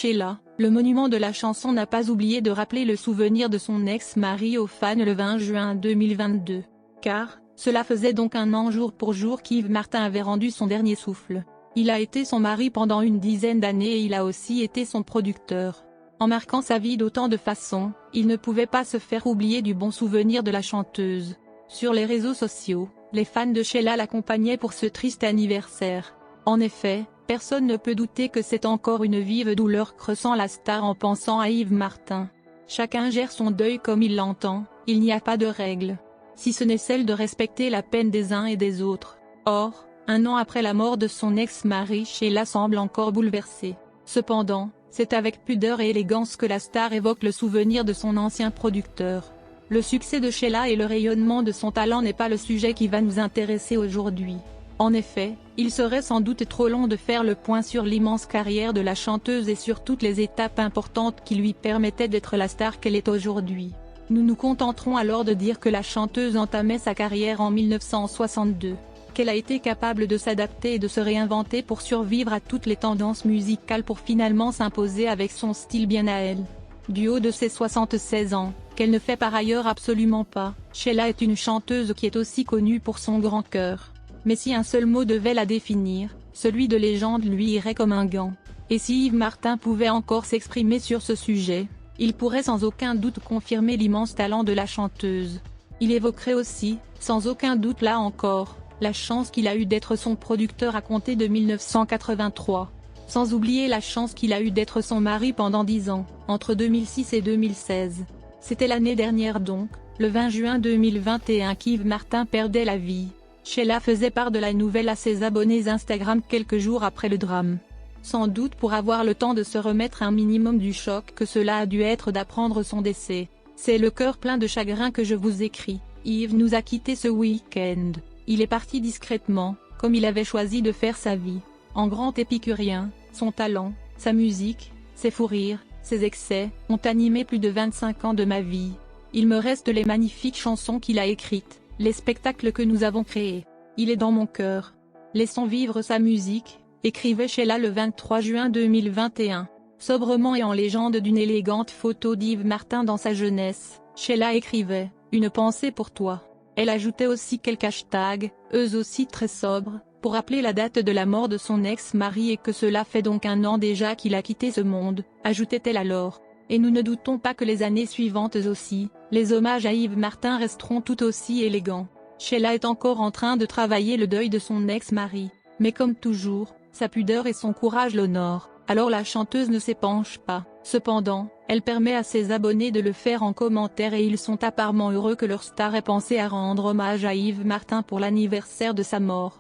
Sheila, le monument de la chanson n'a pas oublié de rappeler le souvenir de son ex-mari aux fans le 20 juin 2022. Car, cela faisait donc un an jour pour jour qu'Yves Martin avait rendu son dernier souffle. Il a été son mari pendant une dizaine d'années et il a aussi été son producteur. En marquant sa vie d'autant de façons, il ne pouvait pas se faire oublier du bon souvenir de la chanteuse. Sur les réseaux sociaux, les fans de Sheila l'accompagnaient pour ce triste anniversaire. En effet, personne ne peut douter que c'est encore une vive douleur que ressent la star en pensant à Yves Martin. Chacun gère son deuil comme il l'entend, il n'y a pas de règle, si ce n'est celle de respecter la peine des uns et des autres. Or, un an après la mort de son ex-mari, Sheila semble encore bouleversée. Cependant, c'est avec pudeur et élégance que la star évoque le souvenir de son ancien producteur. Le succès de Sheila et le rayonnement de son talent n'est pas le sujet qui va nous intéresser aujourd'hui. En effet, il serait sans doute trop long de faire le point sur l'immense carrière de la chanteuse et sur toutes les étapes importantes qui lui permettaient d'être la star qu'elle est aujourd'hui. Nous nous contenterons alors de dire que la chanteuse entamait sa carrière en 1962, qu'elle a été capable de s'adapter et de se réinventer pour survivre à toutes les tendances musicales pour finalement s'imposer avec son style bien à elle. Du haut de ses 76 ans, qu'elle ne fait par ailleurs absolument pas, Sheila est une chanteuse qui est aussi connue pour son grand cœur. Mais si un seul mot devait la définir, celui de légende lui irait comme un gant. Et si Yves Martin pouvait encore s'exprimer sur ce sujet, il pourrait sans aucun doute confirmer l'immense talent de la chanteuse. Il évoquerait aussi, sans aucun doute là encore, la chance qu'il a eue d'être son producteur à compter de 1983. Sans oublier la chance qu'il a eue d'être son mari pendant 10 ans, entre 2006 et 2016. C'était l'année dernière donc, le 20 juin 2021 qu'Yves Martin perdait la vie. Sheila faisait part de la nouvelle à ses abonnés Instagram quelques jours après le drame. Sans doute pour avoir le temps de se remettre un minimum du choc que cela a dû être d'apprendre son décès. C'est le cœur plein de chagrin que je vous écris. Yves nous a quittés ce week-end. Il est parti discrètement, comme il avait choisi de faire sa vie. En grand épicurien, son talent, sa musique, ses fous rires, ses excès, ont animé plus de 25 ans de ma vie. Il me reste les magnifiques chansons qu'il a écrites, les spectacles que nous avons créés. Il est dans mon cœur. Laissons vivre sa musique, écrivait Sheila le 23 juin 2021. Sobrement et en légende d'une élégante photo d'Yves Martin dans sa jeunesse, Sheila écrivait « Une pensée pour toi ». Elle ajoutait aussi quelques hashtags, eux aussi très sobres, pour rappeler la date de la mort de son ex-mari et que cela fait donc un an déjà qu'il a quitté ce monde, ajoutait-elle alors. Et nous ne doutons pas que les années suivantes aussi, les hommages à Yves Martin resteront tout aussi élégants. Sheila est encore en train de travailler le deuil de son ex-mari, mais comme toujours, sa pudeur et son courage l'honorent, alors la chanteuse ne s'épanche pas. Cependant, elle permet à ses abonnés de le faire en commentaire et ils sont apparemment heureux que leur star ait pensé à rendre hommage à Yves Martin pour l'anniversaire de sa mort.